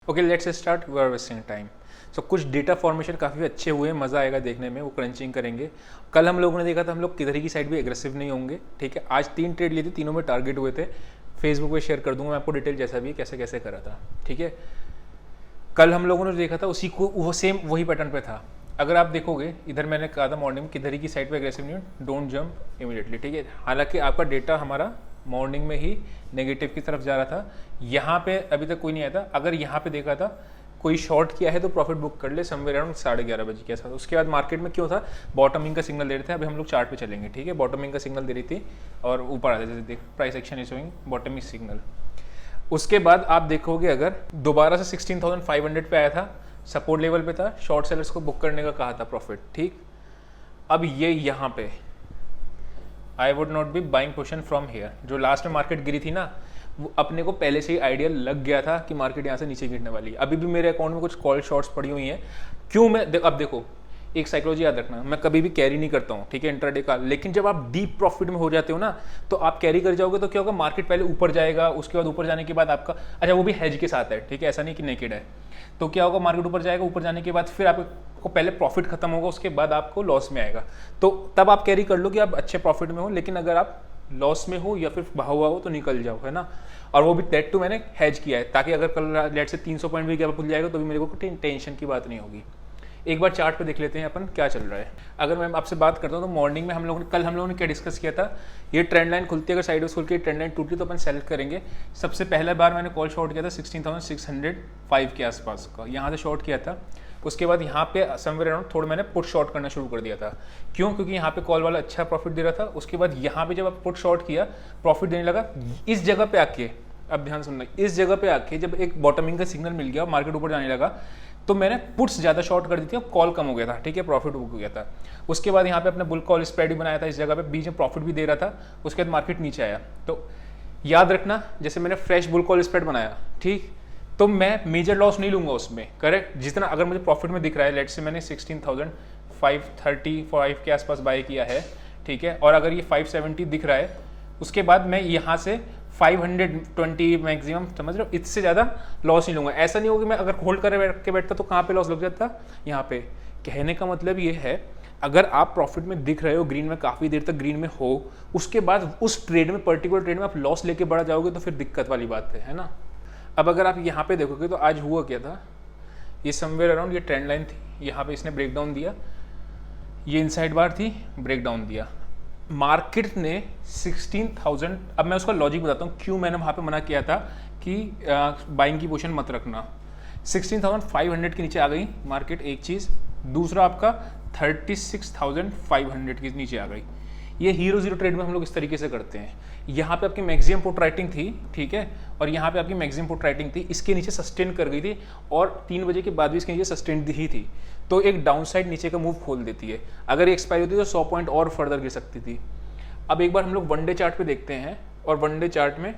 Okay let's start, we are wasting time. So कुछ data formation काफ़ी अच्छे हुए, मज़ा आएगा देखने में, वो क्रंचिंग करेंगे। कल हम लोगों ने देखा था हम लोग किधर की साइड भी एग्रेसिव नहीं होंगे, ठीक है। आज 3 ट्रेड लिए थे, तीनों में टारगेट हुए थे। फेसबुक पे शेयर कर दूंगा मैं आपको डिटेल, जैसा भी कैसे कैसे करा था, ठीक है। कल हम लोगों ने देखा था उसी को, वो सेम वही पैटर्न पे था। अगर आप देखोगे इधर मैंने कहा था मॉर्निंग में किधर की साइड पे एग्रेसिव नहीं, डोंट जंप इमीडिएटली, ठीक है। हालांकि आपका डेटा हमारा मॉर्निंग में ही नेगेटिव की तरफ जा रहा था। यहाँ पे अभी तक कोई नहीं आया था। अगर यहाँ पे देखा था कोई शॉर्ट किया है तो प्रॉफिट बुक कर ले समवेयर अराउंड 11:30 बजे के साथ। उसके बाद मार्केट में क्यों था, बॉटमिंग का सिग्नल दे रहे थे। अभी हम लोग चार्ट पे चलेंगे, ठीक है। बॉटमिंग का सिग्नल दे रही थी और ऊपर आते जैसे देख price action is showing bottoming signal. उसके बाद आप देखोगे अगर दोबारा से 16,500 पे आया था, सपोर्ट लेवल पे था, शॉर्ट सेलर्स को बुक करने का कहा था प्रॉफिट, ठीक। अब ये यहाँ पे I would not be buying position from here. जो लास्ट में मार्केट गिरी थी ना, वो अपने को पहले से ही आइडिया लग गया था कि मार्केट यहाँ से नीचे गिरने वाली है। अभी भी मेरे अकाउंट में कुछ कॉल शॉर्ट्स पड़ी हुई हैं। क्यों मैं अब देखो, एक साइकोलॉजी याद रखना, मैं कभी भी कैरी नहीं करता हूँ, ठीक है, इंट्राडे का। लेकिन जब आप डीप प्रॉफिट में हो जाते हो ना, तो आप कैरी कर जाओगे तो क्या होगा, मार्केट पहले ऊपर जाएगा, उसके बाद ऊपर जाने के बाद आपका, अच्छा वो भी हेज के साथ है, ठीक है, ऐसा नहीं कि नेकेड है। तो क्या होगा, मार्केट ऊपर जाएगा, ऊपर जाने के बाद फिर आपको पहले प्रॉफिट खत्म होगा, उसके बाद आपको लॉस में आएगा। तो तब आप कैरी कर लो कि आप अच्छे प्रॉफिट में हो। लेकिन अगर आप लॉस में हो या फिर बहा हुआ हो तो निकल जाओ, है ना। और वो भी दैट टू मैंने हैज किया है, ताकि अगर कल लेट से 300 पॉइंट भी गैप खुल जाएगा तो भी मेरे को टेंशन की बात नहीं होगी। एक बार चार्ट पे देख लेते हैं अपन क्या चल रहा है। अगर मैं आपसे बात करता हूँ तो मॉर्निंग में हम लोगों ने क्या डिस्कस किया था, ये ट्रेंड लाइन खुलती है, अगर साइडवेज खुल के ट्रेंड लाइन टूटी तो अपन सेलेक्ट करेंगे। सबसे पहला बार मैंने कॉल शॉर्ट किया था 16,605 के आसपास का, यहाँ से शॉर्ट किया था। उसके बाद यहाँ पे समवेयर अराउंड थोड़ा मैंने पुट शॉर्ट करना शुरू कर दिया था। क्यों, क्योंकि यहाँ पे कॉल वाला अच्छा प्रॉफिट दे रहा था। उसके बाद यहाँ पे जब आप पुट शॉर्ट किया, प्रॉफिट देने लगा। इस जगह पे आके, अब ध्यान सुनना, इस जगह पे आके जब एक बॉटमिंग का सिग्नल मिल गया, मार्केट ऊपर जाने लगा, तो मैंने पुट्स ज़्यादा शॉर्ट कर दी थी और कॉल कम हो गया था, ठीक है, प्रॉफिट बुक हो गया था। उसके बाद यहाँ पे अपने बुल कॉल स्प्रेड भी बनाया था, इस जगह पे बीच में प्रॉफिट भी दे रहा था। उसके बाद मार्केट नीचे आया। तो याद रखना, जैसे मैंने फ्रेश बुल कॉल स्प्रेड बनाया, ठीक, तो मैं मेजर लॉस नहीं लूंगा उसमें, करेक्ट। जितना अगर मुझे प्रॉफिट में दिख रहा है, लेट से मैंने 16,535 के आसपास बाय किया है, ठीक है, और अगर ये 570 दिख रहा है, उसके बाद मैं यहाँ से 520 मैक्सिमम, समझ रहे हो, इससे ज़्यादा लॉस नहीं लूंगा। ऐसा नहीं होगा मैं अगर होल्ड करके बैठता तो कहाँ पे लॉस लग जाता, यहाँ पे। कहने का मतलब ये है, अगर आप प्रॉफिट में दिख रहे हो, ग्रीन में, काफ़ी देर तक ग्रीन में हो, उसके बाद उस ट्रेड में, पर्टिकुलर ट्रेड में आप लॉस लेके बढ़ जाओगे तो फिर दिक्कत वाली बात है ना। अब अगर आप यहाँ पे देखोगे तो आज हुआ क्या था, ये समवेयर अराउंड ये ट्रेंड लाइन थी, यहाँ पे इसने ब्रेक डाउन दिया, ये इनसाइड बार थी, ब्रेक डाउन दिया। मार्केट ने 16,000, अब मैं उसका लॉजिक बताता हूँ क्यों मैंने वहाँ पे मना किया था कि बाइंग की पोजीशन मत रखना। 16,500 के नीचे आ गई मार्केट, एक चीज़। दूसरा आपका 36,500 के नीचे आ गई। ये हीरो जीरो ट्रेड में हम लोग इस तरीके से करते हैं। यहाँ पे आपकी मैक्सिमम पुट राइटिंग थी, ठीक है, और यहाँ पे आपकी मैक्सिमम पुट राइटिंग थी, इसके नीचे सस्टेन कर गई थी और 3 बजे के बाद भी इसके नीचे सस्टेन ही थी। तो एक डाउन साइड नीचे का मूव खोल देती है। अगर ये एक्सपायरी होती तो 100 पॉइंट और फर्दर गिर सकती थी। अब एक बार हम लोग वनडे चार्ट पे देखते हैं और वनडे चार्ट में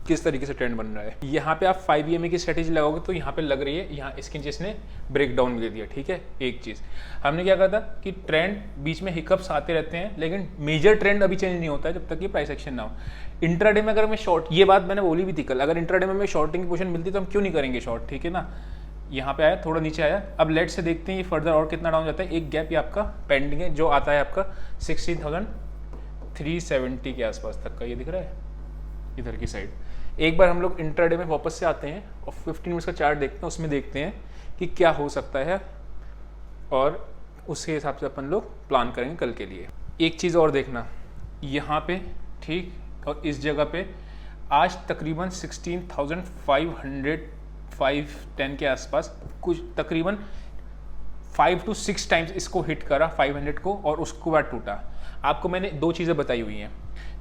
किस तरीके से ट्रेंड बन रहा है। यहाँ पे आप 5 EMA की स्ट्रेटेजी लगाओगे तो यहाँ पे लग रही है, यहाँ इसके नीचे इसने ब्रेक डाउन दे दिया, ठीक है। एक चीज़ हमने क्या कहा था कि ट्रेंड बीच में हिकअप्स आते रहते हैं, लेकिन मेजर ट्रेंड अभी चेंज नहीं होता है जब तक ये प्राइस एक्शन ना हो। इंट्राडे में अगर मैं शॉर्ट, ये बात मैंने बोली भी थी कल, अगर इंट्राडे में शॉर्टिंग की पोजीशन मिलती तो हम क्यों नहीं करेंगे शॉर्ट, ठीक है ना। यहाँ पे आया, थोड़ा नीचे आया। अब लेट से देखते हैं ये फर्दर और कितना डाउन जाता है। एक गैप ये आपका पेंडिंग है जो आता है आपका 16,370 के आसपास तक का, ये दिख रहा है इधर की साइड। एक बार हम लोग इंट्राडे में वापस से आते हैं और 15 मिनट्स का चार्ट देखते हैं, उसमें देखते हैं कि क्या हो सकता है और उसके हिसाब से अपन लोग प्लान करेंगे कल के लिए। एक चीज़ और देखना, यहाँ पे, ठीक, और इस जगह पे आज तकरीबन 16,510 के आसपास कुछ तकरीबन 5 to 6 टाइम्स इसको हिट करा 500 को और उसको बाद टूटा। आपको मैंने 2 चीज़ें बताई हुई हैं।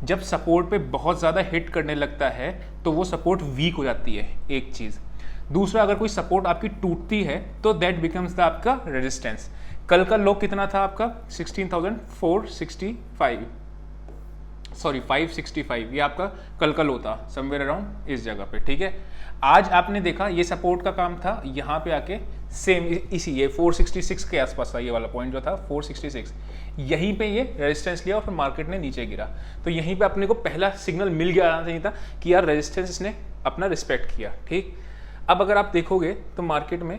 जब सपोर्ट पे बहुत ज़्यादा हिट करने लगता है तो वो सपोर्ट वीक हो जाती है, एक चीज़। दूसरा, अगर कोई सपोर्ट आपकी टूटती है तो दैट बिकम्स द आपका रेजिस्टेंस। कल का लो कितना था आपका 16,465, सॉरी 565, ये आपका कल का लो था समवेयर अराउंड इस जगह पे, ठीक है। आज आपने देखा ये सपोर्ट का काम था, यहाँ पे आके सेम इसी ये 466 के आसपास था, ये वाला पॉइंट जो था 466, यहीं पे ये रेजिस्टेंस लिया और फिर मार्केट ने नीचे गिरा। तो यहीं पे अपने को पहला सिग्नल मिल गया चाहिए था कि यार रेजिस्टेंस इसने अपना रिस्पेक्ट किया, ठीक। अब अगर आप देखोगे तो मार्केट में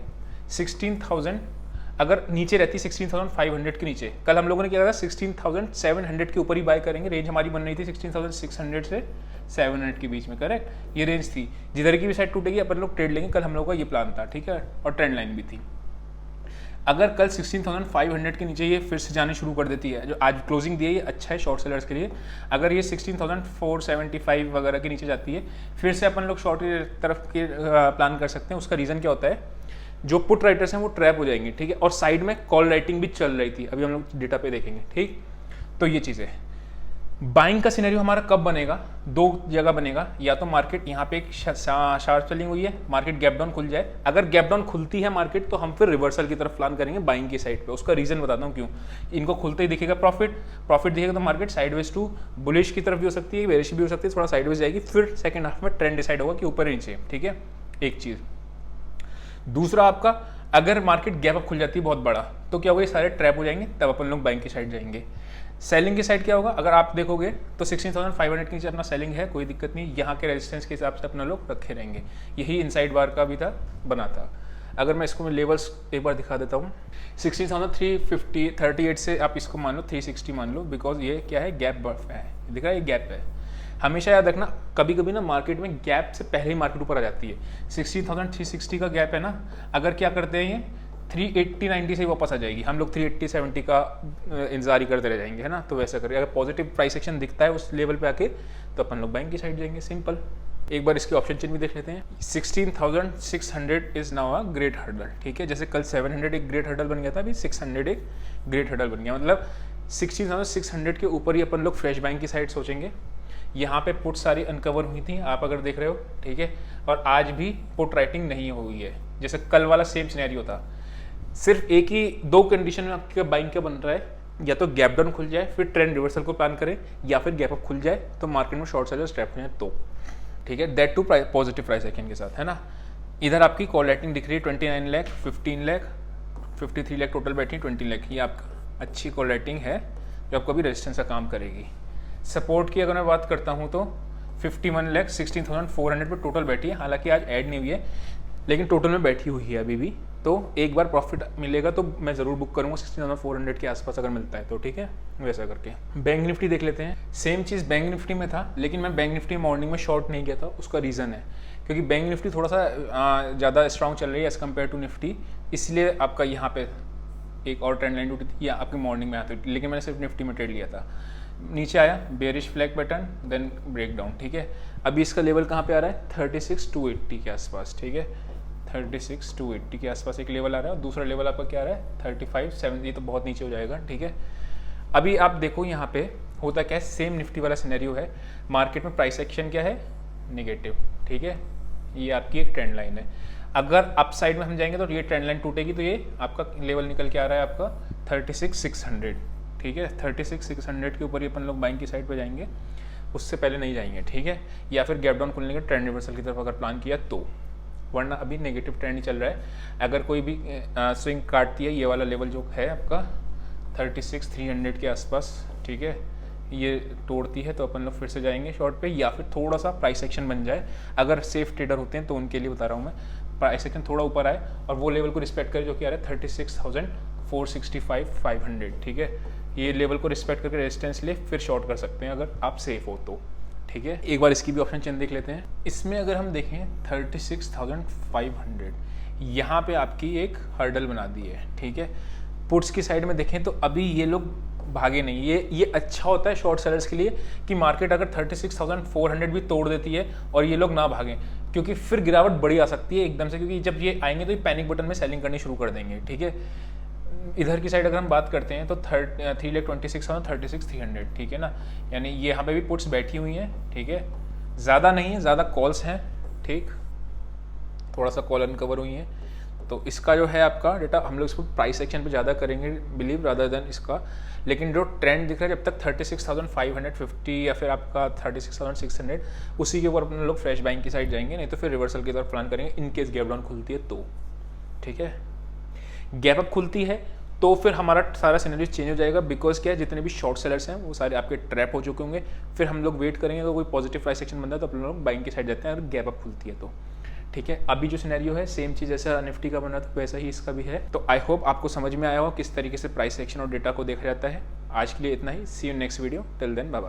16,000 अगर नीचे रहती 16,500 के नीचे, कल हम लोगों ने क्या कहा 16,700 के ऊपर ही बाय करेंगे, रेंज हमारी बन रही थी 16,600 से 700 के बीच में, करेक्ट, ये रेंज थी। जिधर की भी साइड टूटेगी अपन लोग ट्रेड लेंगे, कल हम लोगों का ये प्लान था, ठीक है, और ट्रेंड लाइन भी थी। अगर कल 16,500 के नीचे ये फिर से जाने शुरू कर देती है, जो आज क्लोजिंग दी है ये अच्छा है शॉर्ट सेलर्स के लिए, अगर ये 16,475 वगैरह के नीचे जाती है, फिर से अपन लोग शॉर्ट की तरफ के प्लान कर सकते हैं। उसका रीज़न क्या होता है, जो पुट राइटर्स हैं वो ट्रैप हो जाएंगे, ठीक है, और साइड में कॉल राइटिंग भी चल रही थी, अभी हम लोग डेटा पे देखेंगे, ठीक। तो ये चीज़ है। बाइंग का सिनेरियो हमारा कब बनेगा, दो जगह बनेगा, या तो मार्केट यहाँ पे एक शार्प सेलिंग हुई है, मार्केट गैप डाउन खुल जाए, अगर गैप डाउन खुलती है मार्केट तो हम फिर रिवर्सल की तरफ प्लान करेंगे बाइंग की साइड पे। उसका रीजन बताता हूँ क्यों। इनको खुलते ही दिखेगा प्रॉफिट दिखेगा तो मार्केट साइडवेज टू बुलिश की तरफ भी हो सकती है, बेरिश भी हो सकती है, थोड़ा साइडवेज जाएगी, फिर सेकंड हाफ में ट्रेंड डिसाइड होगा कि ऊपर ही नीचे, ठीक है, एक चीज़। दूसरा आपका, अगर मार्केट गैप अप खुल जाती है बहुत बड़ा, तो क्या होगा, ये सारे ट्रैप हो जाएंगे, तब अपन लोग बाइंग की साइड जाएंगे। सेलिंग की साइड क्या होगा, अगर आप देखोगे तो 16,500 के नीचे अपना सेलिंग है, कोई दिक्कत नहीं, यहाँ के रेजिस्टेंस के हिसाब से अपना लोग रखे रहेंगे। यही इनसाइड बार का भी था, बना था। अगर मैं इसको लेवल्स एक बार दिखा देता हूँ, 16,338 से आप इसको मान लो 360 मान लो, बिकॉज ये क्या है, गैप बर्फ है, दिख रहा है, ये गैप है। हमेशा याद रखना, कभी कभी ना मार्केट में गैप से पहले ही मार्केट ऊपर आ जाती है। 16,360 का गैप है ना, अगर क्या करते हैं ये 380-90 से ही वापस आ जाएगी, हम लोग 380-70 का इंतजार ही करते रह जाएंगे, है ना। तो वैसा करिए, अगर पॉजिटिव प्राइस एक्शन दिखता है उस लेवल पे आके, तो अपन लोग बैंक की साइड जाएंगे, सिंपल। एक बार इसके ऑप्शन चेन भी देख लेते हैं। 16,600 is now a great hurdle, ठीक है, जैसे कल 700 एक ग्रेट हर्डल बन गया था, अभी 600 एक ग्रेट हर्डल बन गया, मतलब 16,600 के ऊपर ही अपन लोग फ्रेश बैंक की साइड सोचेंगे। यहाँ पे पुट सारी अनकवर हुई थी, आप अगर देख रहे हो, ठीक है, और आज भी पुट राइटिंग नहीं हुई है, जैसे कल वाला सेम सिनेरियो था। सिर्फ एक ही दो कंडीशन में आपके बाइंग क्या बन रहा है, या तो गैप डाउन खुल जाए फिर ट्रेंड रिवर्सल को प्लान करें, या फिर गैप अप खुल जाए तो मार्केट में शॉर्ट सेलर्स ट्रैप हो जाए, तो ठीक है, that to positive price action के साथ, है ना। इधर आपकी कॉल राइटिंग दिख रही है 29 लाख, 15 लाख, 53 लाख टोटल बैठी है, 20 लाख, ये आपका अच्छी कॉल राइटिंग है जो आपको भी रेजिस्टेंस का काम करेगी। सपोर्ट की अगर मैं बात करता हूँ तो 51 लाख 16,400 पर टोटल बैठी है, हालांकि आज ऐड नहीं हुई है, लेकिन टोटल में बैठी हुई है अभी भी। तो एक बार प्रॉफिट मिलेगा तो मैं ज़रूर बुक करूँगा 16,400 के आसपास अगर मिलता है तो, ठीक है, वैसा करके। बैंक निफ्टी देख लेते हैं। सेम चीज़ बैंक निफ्टी में था, लेकिन मैं बैंक निफ्टी मॉर्निंग में शॉर्ट नहीं किया था। उसका रीज़न है क्योंकि बैंक निफ्टी थोड़ा सा ज़्यादा स्ट्रॉन्ग चल रही है एज़ कम्पेयर टू निफ्टी, इसलिए आपका यहाँ पे एक और ट्रेंड लाइन टूटी थी, या आपकी मॉर्निंग में आती थी, लेकिन मैंने सिर्फ निफ्टी में ट्रेड लिया था। नीचे आया bearish flag pattern, then break down, ठीक है। अभी इसका लेवल कहाँ पे आ रहा है, 36,280 के आसपास, ठीक है, 36,280 के आसपास एक लेवल आ रहा है, और दूसरा लेवल आपका क्या आ रहा है 35,70, तो बहुत नीचे हो जाएगा, ठीक है। अभी आप देखो यहाँ पे होता क्या है, सेम निफ्टी वाला सिनेरियो है, मार्केट में प्राइस एक्शन क्या है, नेगेटिव, ठीक है, ये आपकी एक ट्रेंड लाइन है। अगर अप साइड में हम जाएंगे तो ये ट्रेंड लाइन टूटेगी, तो ये आपका लेवल निकल के आ रहा है आपका 36,600, ठीक है, 36,600 के ऊपर ही अपन लोग बाइंग की साइड पे जाएंगे, उससे पहले नहीं जाएंगे, ठीक है, या फिर गैप डाउन खुलने के ट्रेंड रिवर्सल की तरफ अगर प्लान किया तो, वरना अभी नेगेटिव ट्रेंड ही चल रहा है। अगर कोई भी स्विंग काटती है, ये वाला लेवल जो है आपका 36,300 के आसपास, ठीक है, ये तोड़ती है तो अपन लोग फिर से जाएंगे शॉर्ट पे, या फिर थोड़ा सा प्राइस एक्शन बन जाए, अगर सेफ ट्रेडर होते हैं तो उनके लिए बता रहा हूँ मैं, प्राइस एक्शन थोड़ा ऊपर आए और वो लेवल को रिस्पेक्ट करे जो कि आ रहा है 36,465,500, ठीक है, ये लेवल को रिस्पेक्ट करके रेजिस्टेंस ले फिर शॉर्ट कर सकते हैं अगर आप सेफ हो तो, ठीक है। एक बार इसकी भी ऑप्शन चेन देख लेते हैं। इसमें अगर हम देखें 36,500, यहाँ पे आपकी एक हर्डल बना दी है, ठीक है। पुट्स की साइड में देखें तो अभी ये लोग भागे नहीं, ये अच्छा होता है शॉर्ट सेलर्स के लिए कि मार्केट अगर 36,400 भी तोड़ देती है और ये लोग ना भागें, क्योंकि फिर गिरावट बड़ी आ सकती है एकदम से, क्योंकि जब ये आएंगे तो ये पैनिक बटन में सेलिंग करनी शुरू कर देंगे, ठीक है। इधर की साइड अगर हम बात करते हैं तो 3,26,300, ठीक है ना, यानी ये यहाँ पे भी पुट्स बैठी हुई हैं, ठीक है, ज़्यादा नहीं है, ज़्यादा कॉल्स हैं, ठीक, थोड़ा सा कॉल अनकवर हुई हैं। तो इसका जो है आपका डेटा हम लोग इसको प्राइस एक्शन पे ज़्यादा करेंगे बिलीव रादर देन इसका, लेकिन जो ट्रेंड दिख रहा है जब तक 36,550 या फिर आपका 36,600, उसी के ऊपर अपने लोग फ्रेश बाइंग की साइड जाएंगे, नहीं तो फिर रिवर्सल की तरफ प्लान करेंगे इन केस गैप डाउन खुलती है तो, ठीक है। गैप अप खुलती है तो फिर हमारा सारा सिनेरियो चेंज हो जाएगा, बिकॉज क्या है, जितने भी शॉर्ट सेलर्स हैं वो सारे आपके ट्रैप हो चुके होंगे, फिर हम लोग वेट करेंगे तो कोई पॉजिटिव प्राइस एक्शन बनता है तो अपन लोग बाइंग की साइड जाते हैं अगर गैप अप खुलती है तो, ठीक है। अभी जो सिनेरियो है सेम चीज़ जैसा निफ्टी का बना था वैसा ही इसका भी है। तो आई होप आपको समझ में आया हो किस तरीके से प्राइस एक्शन और डेटा को देखा जाता है। आज के लिए इतना ही। See you next video. Till then bye bye.